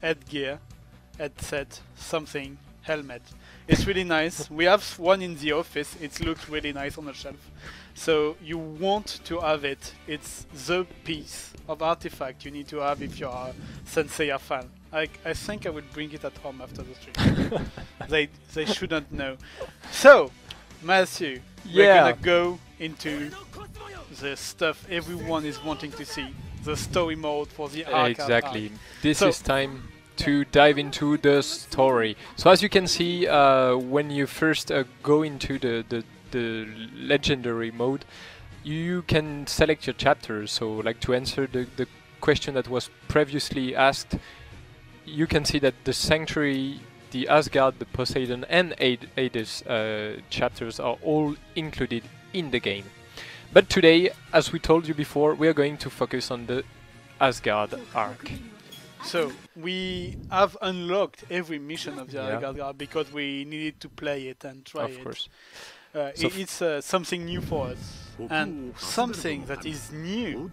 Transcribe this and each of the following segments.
headgear, headset, something, helmet. It's really nice. We have one in the office. It looks really nice on the shelf. So you want to have it. It's the piece of artifact you need to have if you're a Seiya fan. I think I will bring it at home after the stream. they shouldn't know. So, Matthew, we're gonna go into the stuff everyone is wanting to see. The story mode for the Arcade Exactly. arc. This is time to dive into the story. So as you can see, when you first go into the legendary mode, you can select your chapters. So like to answer the question that was previously asked, you can see that the Sanctuary, the Asgard, the Poseidon and Hades chapters are all included in the game. But today, as we told you before, we are going to focus on the Asgard arc. So we have unlocked every mission of the Asgard arc because we needed to play it and try it. Of course. It's something new for us, and something that is new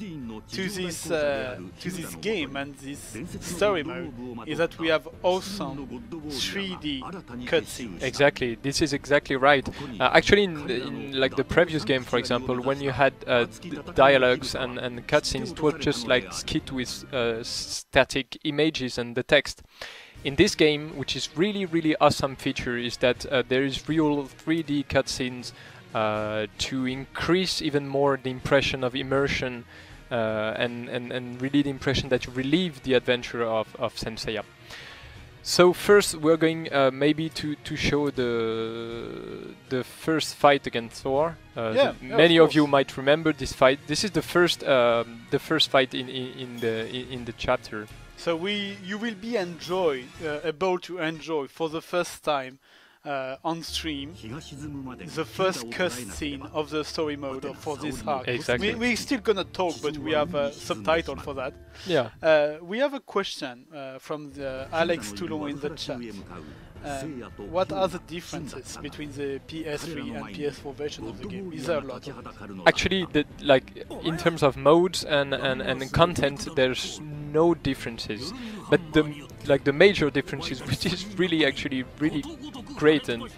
to this game and this story mode is that we have awesome 3D cutscenes. Exactly, this is exactly right. Actually, in like the previous game, for example, when you had dialogues and cutscenes, it was just like skit with static images and the text. In this game, which is really awesome feature, is that there is real 3D cutscenes to increase even more the impression of immersion and really the impression that you relive the adventure of Seiya. So first we're going maybe to show the first fight against Thor. Many of you might remember this fight. This is the first fight in the chapter. So you will be able to enjoy for the first time on stream the first cutscene of the story mode for this arc. Exactly. We're still gonna talk, but we have a subtitle for that. Yeah. We have a question from Alex Toulon in the chat. What are the differences between the PS3 and PS4 version of the game? Is there a lot of it? Actually, like in terms of modes and content, there's no differences. But the major differences, which is really great and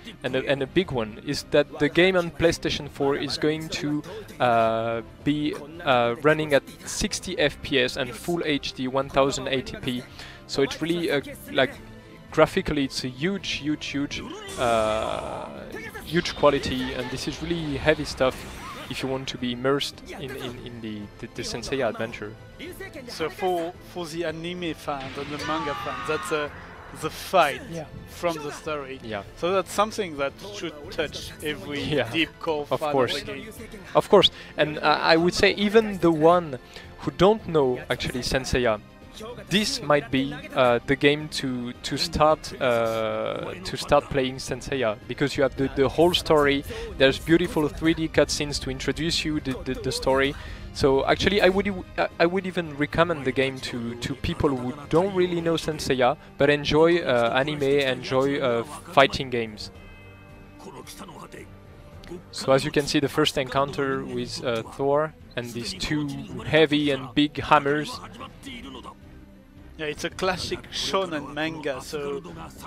a big one, is that the game on PlayStation 4 is going to be running at 60 FPS and full HD 1080p. So it's really like graphically it's a huge quality, and this is really heavy stuff if you want to be immersed in the Seiya adventure. So for the anime fans and the manga fans, that's the fight from the story. Yeah. So that's something that should touch every deep core fan of the game. Of course, and I would say even the one who don't know actually Seiya, this might be the game to start playing Seiya, because you have the whole story. There's beautiful 3D cutscenes to introduce you the story. So actually, I would even recommend the game to people who don't really know Seiya but enjoy anime, enjoy fighting games. So as you can see, the first encounter with Thor and these two heavy and big hammers. Yeah, it's a classic shonen manga, so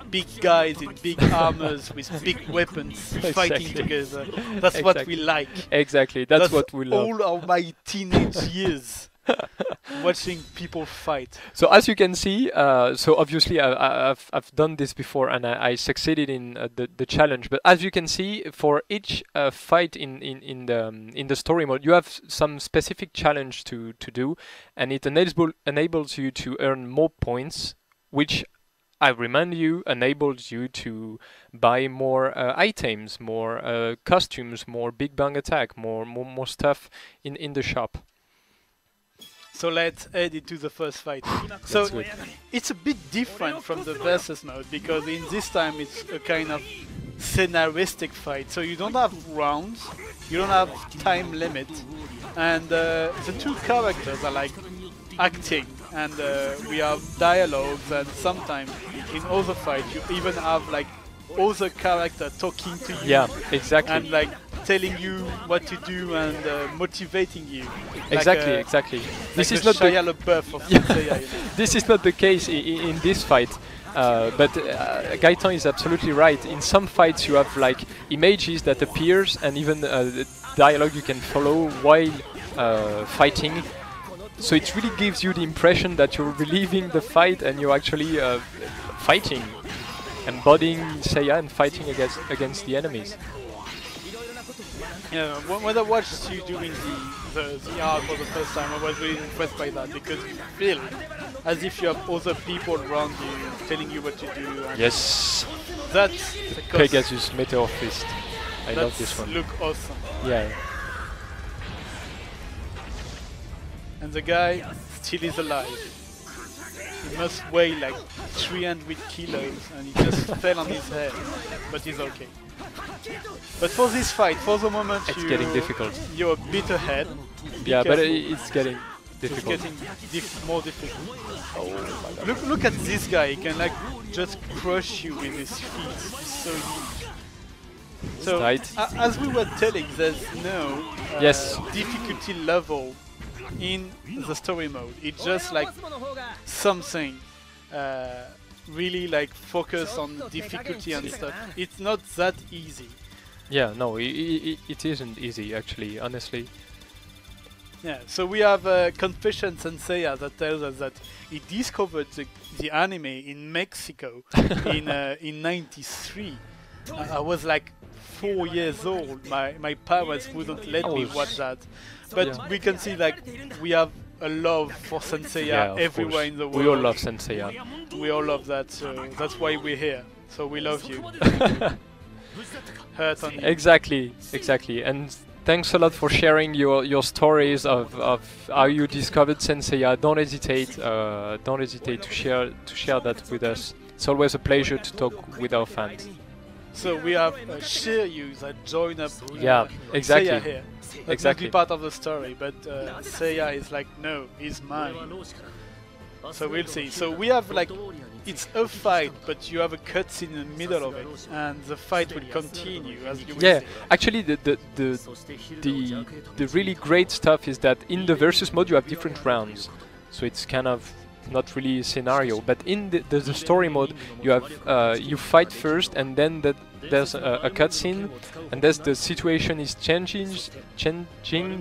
big guys in big armors with big weapons fighting together. That's what we like. Exactly, that's what we love. All of my teenage years watching people fight. So as you can see, so obviously I've done this before and I succeeded in the challenge. But as you can see, for each fight in the story mode, you have some specific challenge to do, and it enables you to earn more points, which I remind you enables you to buy more items, more costumes, more Big Bang Attack, more stuff in the shop. So let's head into the first fight. So it's a bit different from the versus mode, because in this time it's a kind of scenaristic fight. So you don't have rounds, you don't have time limit, and the two characters are like acting, and we have dialogues, and sometimes in other fights you even have like other character talking to you. Yeah, exactly. And like telling you what to do and motivating you. Exactly. This is not Shia LaBeouf of Seiya, you know? This is not the case in this fight. But Gaetan is absolutely right. In some fights you have like images that appears and even dialogue you can follow while fighting. So it really gives you the impression that you're reliving the fight and you're actually fighting, embodying Seiya and fighting against the enemies. Yeah, when I watched you doing the arc for the first time, I was really impressed by that because you feel as if you have other people around you telling you what to do. And yes. That's Pegasus Meteor Fist. I love this one. Look awesome. Yeah. And the guy still is alive. He must weigh like 300 kilos and he just fell on his head, but he's okay. But for this fight, for the moment, it's getting difficult. You're a bit ahead. Yeah, but it's getting difficult. It's getting more difficult. Oh my God. Look at this guy. He can like just crush you with his feet. It's so huge. So as we were telling, there's no difficulty level in the story mode. It's just like something really like focus on difficulty and stuff. It's not that easy. Yeah, no, it isn't easy actually, honestly. Yeah, so we have Confession Senseiya that tells us that he discovered the anime in Mexico in '93. I was like 4 years old. My parents wouldn't let me watch that. But we can see like we have a love for Senseiya everywhere in the world. We all love Senseiya. We all love that, so that's why we're here. So we love you. Hurt on you. Exactly. And thanks a lot for sharing your stories of how you discovered Senseiya. Don't hesitate to share that with us. It's always a pleasure to talk with our fans. So we have Shiryu that join up exactly. Seiya here. That's not be part of the story, but Seiya is like, no, he's mine. So we'll see. So we have like, it's a fight, but you have a cutscene in the middle of it, and the fight will continue as you will see. Actually, the really great stuff is that in the versus mode you have different rounds, so it's kind of not really a scenario. But in the story mode, you have you fight first, and then there's a cutscene, and there's the situation is changing,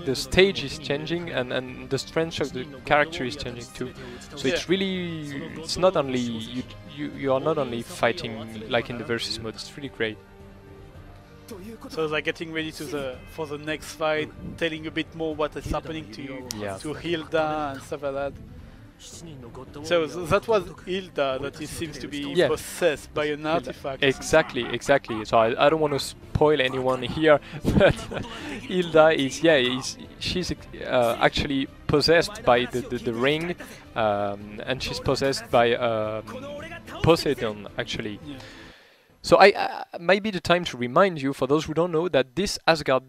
the stage is changing, and the strength of the character is changing too. So it's really, it's not only you are not only fighting like in the versus mode. It's really great. So they're getting ready for the next fight, telling a bit more what is happening to Hilda and stuff like that. So that was Hilda that he seems to be possessed by an artifact. Exactly. So I don't want to spoil anyone here, but Hilda is she's actually possessed by the ring, and she's possessed by Poseidon actually. Yeah. So I might be the time to remind you, for those who don't know, that this Asgard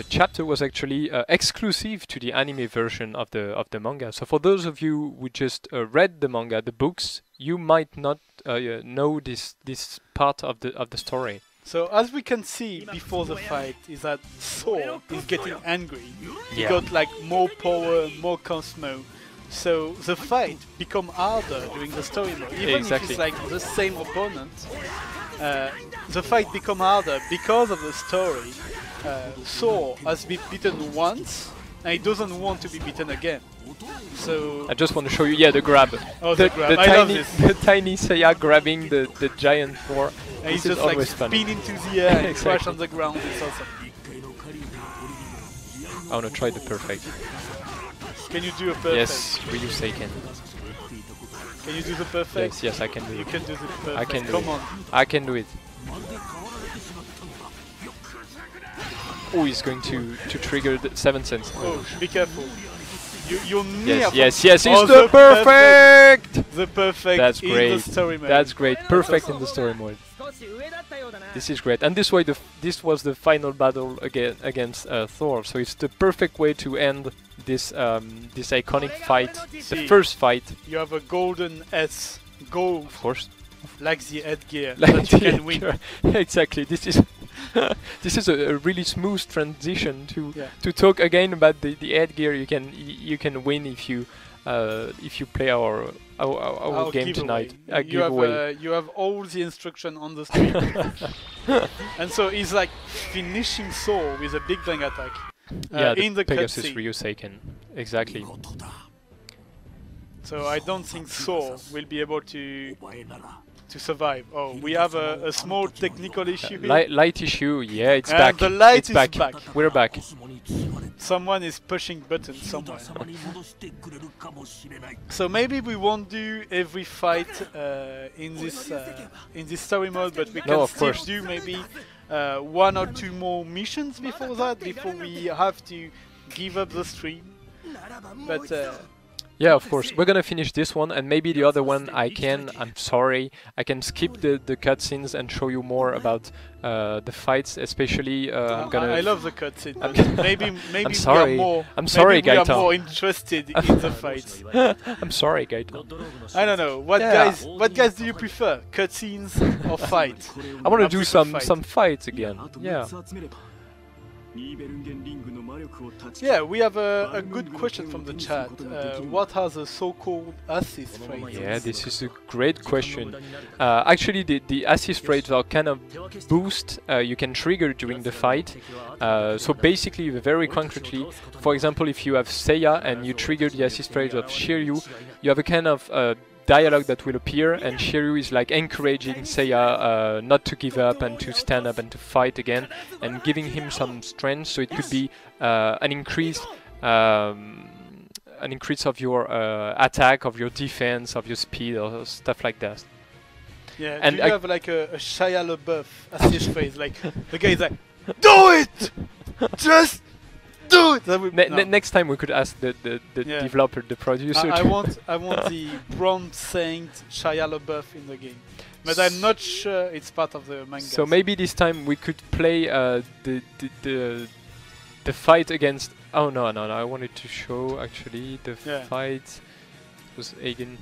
chapter was actually exclusive to the anime version of the manga. So for those of you who just read the manga, the books, you might not know this part of the story. So as we can see before the fight, is that Thor is getting angry. He got like more power, more cosmo. So the fight become harder during the story mode, even if it's like the same opponent. The fight become harder because of the story. Thor has been beaten once, and he doesn't want to be beaten again. So I just want to show you, the grab. Oh, the grab! I love this. The tiny Seiya grabbing the giant Thor. And he's just like spin into the air and crash on the ground. It's awesome. I want to try the perfect. Can you do a perfect? Yes, Ryu Seiken. Can you do the perfect? Yes, I can do it. You can do the perfect. I can do Come on. I can do it. Oh, he's going to trigger the 7th sense. Oh, be careful. You're near. Yes, it's the perfect! The perfect. That's great. In the story mode. That's great. Perfect in the story mode. This is great. And this was the final battle against Thor. So it's the perfect way to end this this iconic fight, the first fight. You have a golden S, gold. Of course. Like the headgear that you can win. Exactly. This is This is a really smooth transition to talk again about the headgear you can win if you play our game tonight. You have all the instruction on the screen. And so he's like finishing Thor with a Big Bang attack. In the Pegasus cutscene. Ryuseken. Exactly. So I don't think Thor will be able to survive. Oh, we have a small technical issue here. Light issue, yeah, it's And back. the light it's is back. back. We're back. Someone is pushing buttons somewhere. So maybe we won't do every fight in this story mode, but we can still do maybe 1 or 2 more missions before that, before we have to give up the stream. But yeah, of course. We're gonna finish this one, and maybe the other one I'm sorry, I can skip the cutscenes and show you more about the fights, especially I love the cutscene. Maybe I'm sorry. I'm sorry, maybe we are Gaeta. more interested in the fights. I'm sorry, Gaeta. I don't know. What guys do you prefer? Cutscenes or fight? I want to do some fights again. Yeah. Yeah, we have a good question from the chat. What are the so-called assist rates? Yeah, this is a great question. Actually, the assist rates are kind of boost you can trigger during the fight. So basically, very concretely, for example, if you have Seiya and you trigger the assist rate of Shiryu, you have a kind of dialogue that will appear, and Shiryu is like encouraging Seiya not to give up and to stand up and to fight again, and giving him some strength. So it could be an increase of your attack, of your defense, of your speed, or stuff like that. Yeah, and do you have like a Shia LaBeouf assist phrase? Like the guy is like, "Do it, just do it." Next time we could ask the developer, the producer. I want the Bronze Saint Shia LaBeouf in the game, but I'm not sure it's part of the manga. So maybe this time we could play the fight against. Oh no! I wanted to show actually the fight was again.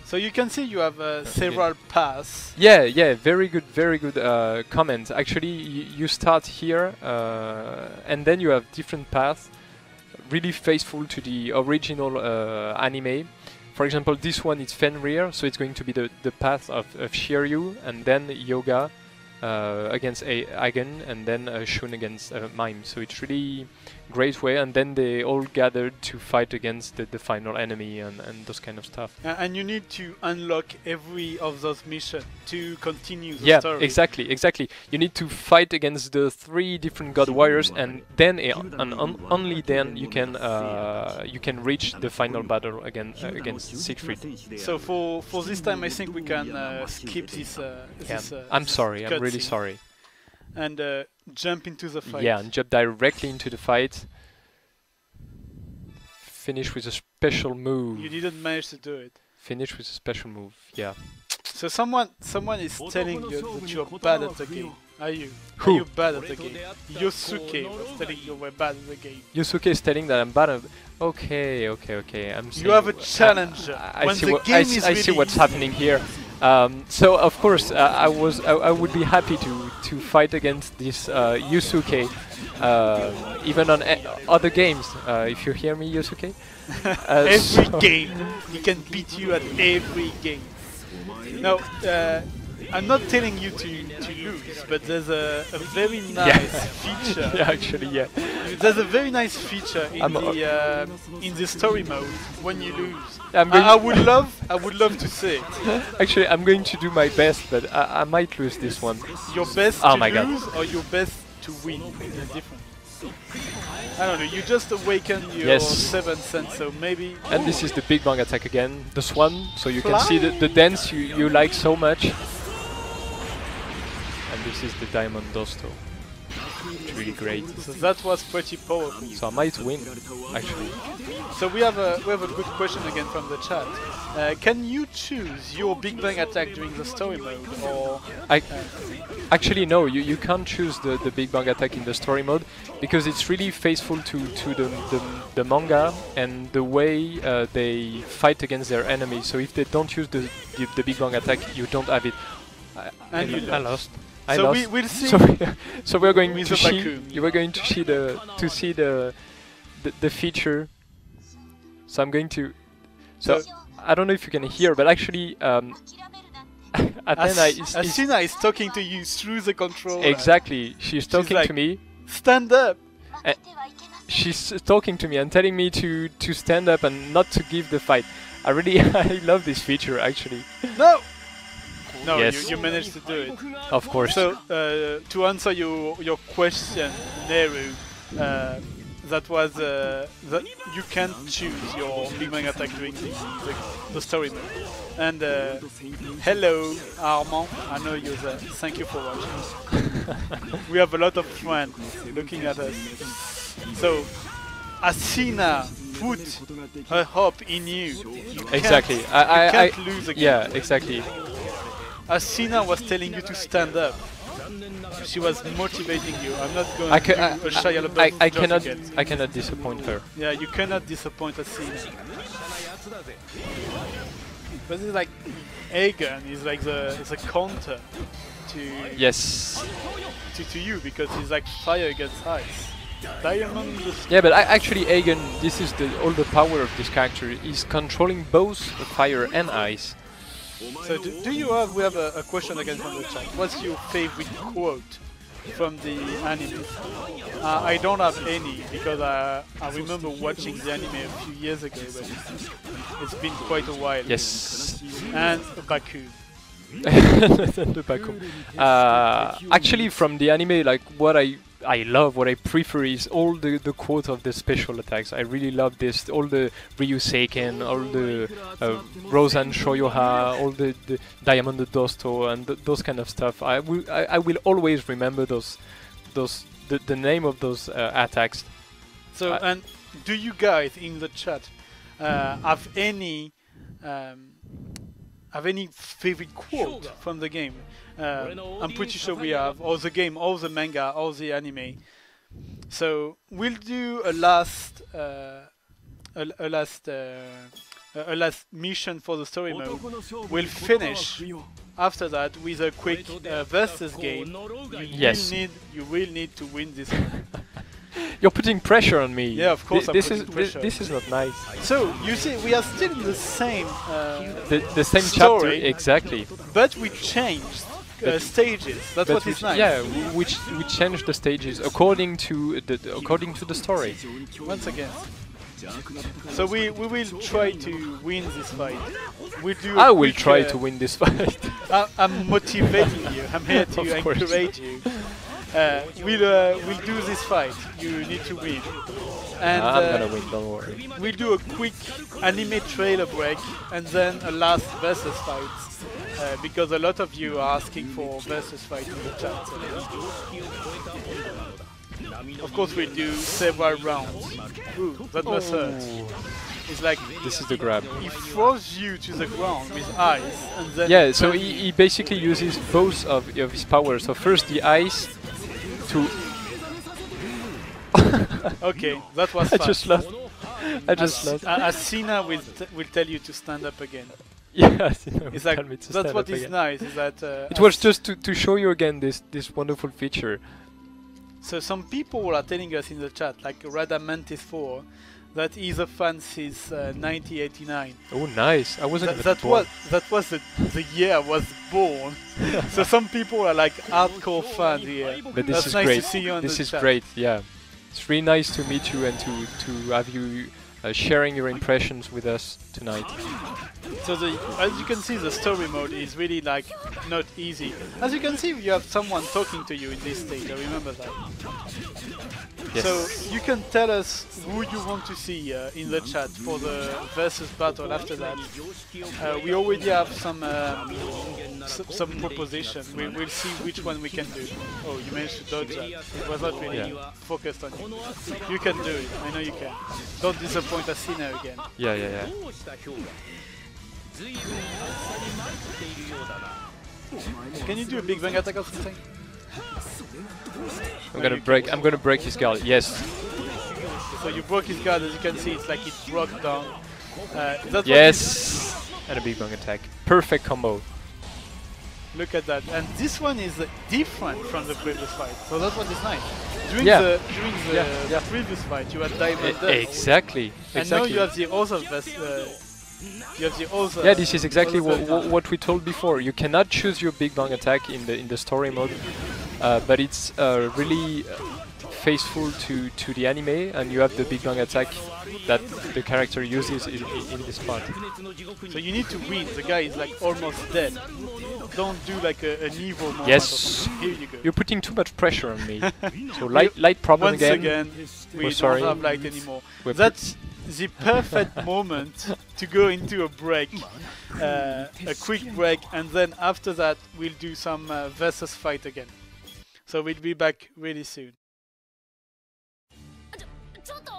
So you can see you have several paths. Yeah, very good comment. Actually, you start here, and then you have different paths, really faithful to the original anime. For example, this one is Fenrir, so it's going to be the path of Shiryu, and then Yoga against Hagen, and then Shun against Mime. So it's really great way, and then they all gathered to fight against the final enemy and those kind of stuff. And you need to unlock every of those missions to continue the story. Yeah, exactly. You need to fight against the 3 different god warriors, and then only then you can reach the final battle against Siegfried. So for this time, I think we can skip this. I'm sorry. I'm really sorry. And jump into the fight. Yeah, and jump directly into the fight. Finish with a special move. You didn't manage to do it. Finish with a special move, yeah. So someone is telling you that you're bad at the game. Are you? Who? Are you bad at the game? Yosuke was telling you we're bad at the game. Yosuke is telling that I'm bad at. Okay. You have a challenge. I see what's happening here. So of course I would be happy to fight against this Yusuke, even on other games. If you hear me, Yusuke. Every game, he can beat you at every game. Now, I'm not telling you to lose, but there's a very nice feature. Yeah, actually, yeah. There's a very nice feature in the story mode when you lose. I would love to say it. Actually, I'm going to do my best, but I might lose this one. Your best to lose or your best to win is different. I don't know, you just awakened your 7th sense, so maybe... And this is the Big Bang attack again, the swan, so you can see the dance you like so much. And this is the Diamond Dosto. It's really great. So that was pretty powerful. So I might win, actually. So we have a good question again from the chat. Can you choose your Big Bang attack during the story mode, or? Actually, no. You can't choose the Big Bang attack in the story mode because it's really faithful to the manga and the way they fight against their enemies. So if they don't use the Big Bang attack, you don't have it. And you I lost. I So lost. we'll see. So we're going With to the see. Baku. You were going to see the feature. So I'm going to. So I don't know if you can hear, but actually, Athena is Asina is talking to you through the controller. exactly. She's talking like, to me. Stand up. She's talking to me and telling me to stand up and not to give the fight. I really I love this feature actually. No. No, Yes. you managed to do it. Of course. So to answer your question, Neru, that was that you can't choose your big bang attack during the story mode. And hello Armand, I know you're there. Thank you for watching. We have a lot of friends looking at us. So Asina put her hope in you. Exactly. You I can't lose again. yeah, exactly. Asina was telling you to stand up. She was motivating you. I'm not going I to do a Shia LaBeouf I joke cannot again. I cannot disappoint her. Yeah, you cannot disappoint Asina. But it's like Aegon is like the counter to Yes. to you because he's like fire against ice. Diamond. Yeah, but actually, Aegon, this is all the power of this character. Is controlling both fire and ice. So we have a question again from the chat. What's your favorite quote from the anime? I don't have any because I remember watching the anime a few years ago, but it's been quite a while. Yes. And Baku. The Baku. Actually, from the anime, like what I love, what I prefer is all the quote of the special attacks. I really love this, all the Ryuseiken, all the Rosan Shoyoha, all the Diamond Dosto, and those kind of stuff. I will always remember the name of those attacks. So, and do you guys in the chat have any favorite quote from the game? I'm pretty sure we have, or the game, or the manga, or the anime. So we'll do a last mission for the story mode. We'll finish after that with a quick versus game. You will need to win this one. You're putting pressure on me. Yeah, of course. This is not nice. So you see, we are still in the same the same story, chapter, exactly. But we changed stages. That's what is nice. Yeah, we changed the stages according to the story. Once again. So we will try to win this fight. I will try to win this fight. I'm motivating you. I'm here to encourage you. We'll do this fight. You need to win. And I'm gonna win, don't worry. We'll do a quick anime trailer break and then a last versus fight. Because a lot of you are asking for versus fight in the chat. Of course we'll do several rounds. Ooh, that must hurt. It's like this is the grab. He throws you to the ground with ice and then... Yeah, so he basically uses both of his powers. So first the ice to... Okay, that was fun. I just lost. Asina will tell you to stand up again. Yeah, it's like, that's what is nice, is that... it was just to show you again this wonderful feature. So some people are telling us in the chat, like Radamantis4, that he's a fan since 1989. Oh, nice! I wasn't even born. That was the year I was born. So some people are like hardcore fans here. But this That's is nice great. To see you on this the is chat. great. Yeah, it's really nice to meet you and to have you sharing your impressions with us tonight. So as you can see, the story mode is really like not easy. As you can see, you have someone talking to you in this stage. I remember that. Yes. So you can tell us who you want to see in the chat for the versus battle after that. We already have some proposition. We'll see which one we can do. Oh, you managed to dodge that. It was not really focused on you. You can do it. I know you can. Don't disappoint Asina again. Yeah. Can you do a big bang attack or something? I'm gonna break his guard. Yes. So you broke his guard, as you can see. It's like it broke down. Yes. And a big bang attack. Perfect combo. Look at that. And this one is different from the previous fight. So that's what is nice. During Yeah. the previous fight, you had Diamond Dust. Exactly. And now you have the other Yeah, this is exactly what we told before. You cannot choose your Big Bang attack in the story mode, but it's really faithful to the anime, and you have the Big Bang attack that the character uses in this part. So you need to win. The guy is like almost dead. Don't do like an evil moment. Yes. Or something. Here you go. You're putting too much pressure on me. So light problem Once again. We sorry. don't have light anymore. We're That's the perfect moment to go into a break, a quick break, and then after that we'll do some versus fight again. So we'll be back really soon.